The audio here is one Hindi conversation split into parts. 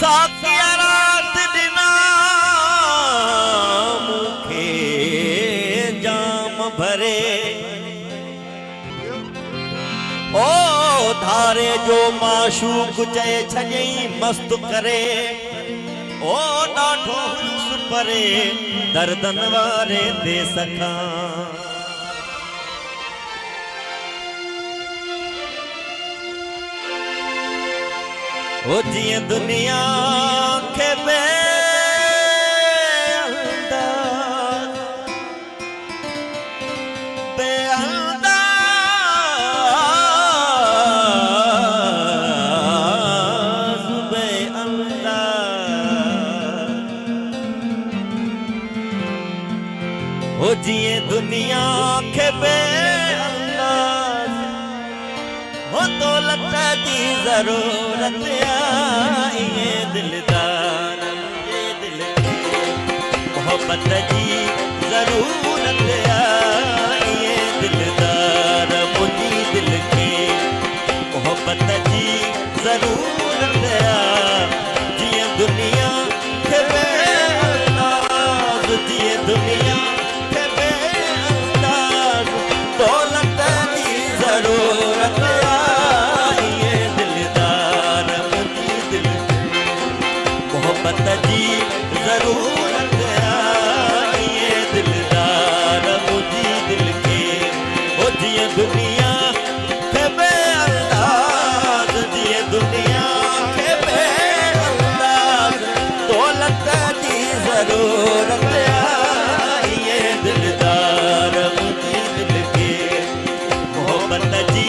साकिया रात दिना मुखे जाम भरे ओ धारे जो माशूक चए छजई मस्त करे ओ ॾाढो परे दर्दन वारे दे सका ओ जिए दुनिया के हो जिए दुनिया के बेअंदाज हो दौलत की जरूरत आई है दिलदार मुझे दिल की मोहब्बत की जरूरत आई है दिलदार मुझे दिल की मोहब्बत की जरूरत जिए दुनिया के बेअंदाज जिए दुनिया जरूरत आई है दिलदार मुझे दिल मोहब्बत जी जरूरत आई है दिलदार मुझे दिल के हो जिए दुनिया के बेअंदाज जिए दुनिया के बेअंदाज दौलत जी जरूरत आई है दिलदार मुझे दिल के मोहब्बत जी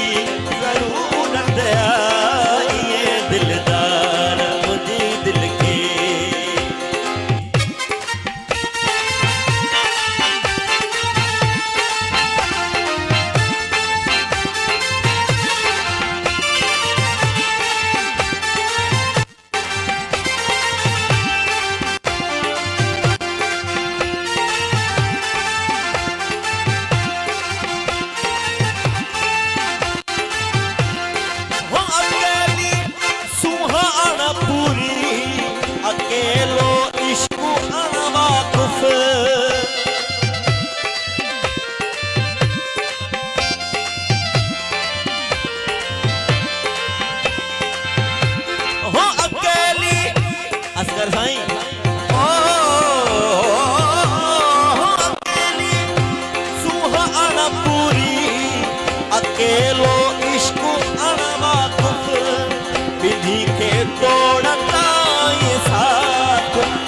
जरूरत आई है दिलदार मुझे दिल के अकेलो इश्क अनवाकुफ हो अकेली असगर साईं ओ अकेली सुहाना पूरी अकेलो इश्क अनवाकुफ बिन्ही के तोड़ता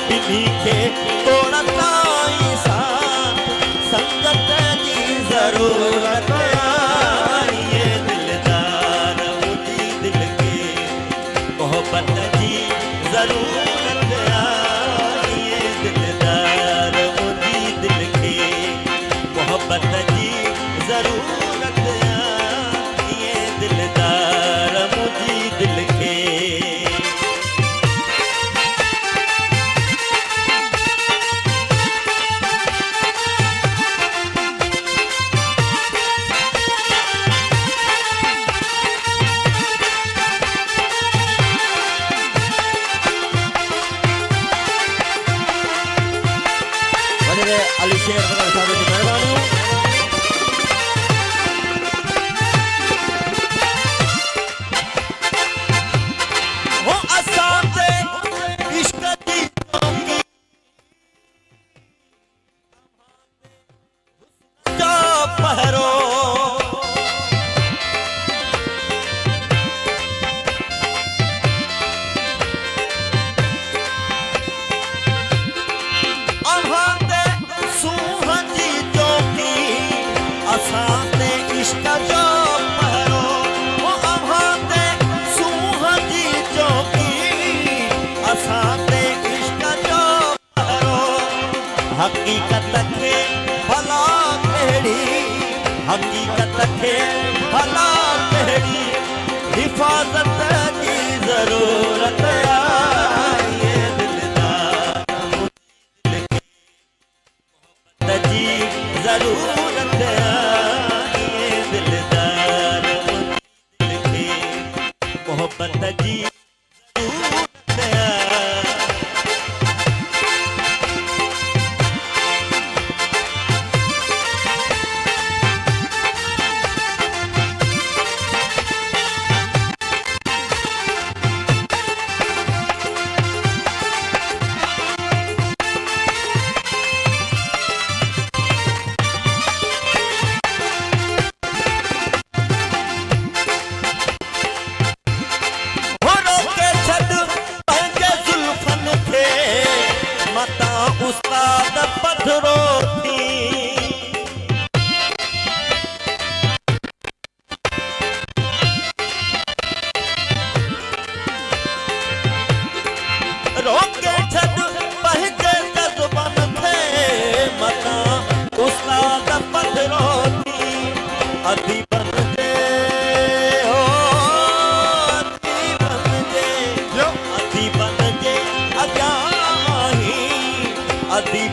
बिन्ही के तोड़ता साथ संगत की जरूरत आई है दिलदार मुझे दिल के मोहब्बत की जरूरत आई है दिलदार मुझे दिल के मोहब्बत की जरूरत आई है दिलदार मुझे दिल के अली शेर साहब की मेहरबानी हो असाते इश्क दी जा पहरो असाते इश्क जो पहरो वो अभाते सुहाजी चौकी असाते इश्क जो पहरो हकीकत के भला तेरी हकीकत के भला तेरी हिफाजत की जरूरत आई है दिलदार मोहब्बत जी जरूरत आई है दिलदार दिल के मोहब्बत जी जरूरत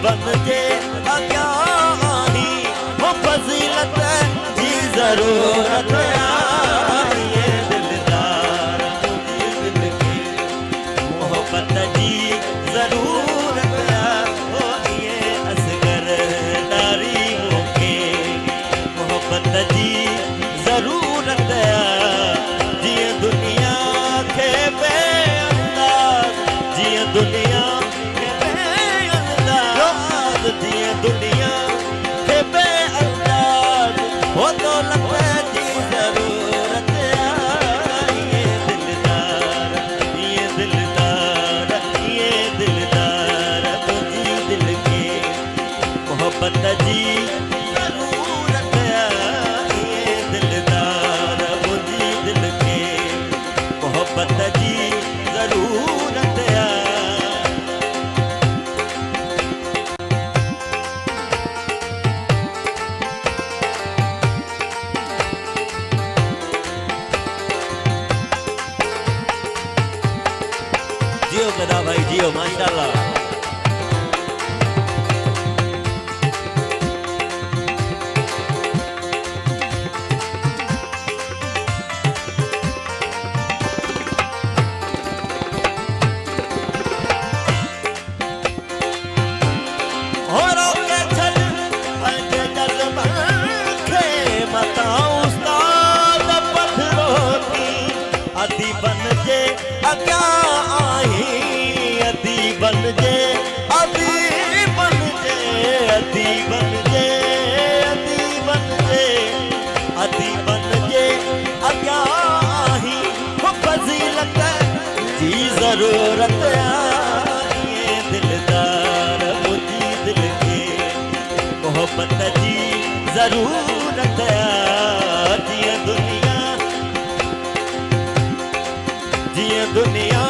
बन जे अॻियां आही हो फज़ीलत जी ज़रूरत आहे दिलदार मुंहिंजे दिल खे मोहब्बत जी ज़रूरत हो ये असगर नारी मूंखे मोहब्बत जी ज़रूरत जीअं दुनिया खे बेअंदाज़ जीअं दुनिया खे बेअंदाज़ जीअं दुनिया खे बेअंदाज़ हो दौलत जी ज़रूरत ये दिलदार मुंहिंजी दिल खे मोहब्बत जी ज़रूरत ये दिलदार मुंहिंजी दिल खे मोहब्बत जी ज़रूरत जियो गदा भाई जियो माशाल्लाह अदी बन जे अॻियां आही अदी बन जे अदी बन जे अदी बन जे अदी बन जे अदी बन जे अॻियां आही हो फज़ीलत जी ज़रूरत ये दिलदार मुंहिंजी दिल खे मोहब्बत जी ज़रूरत जीअं दुनिया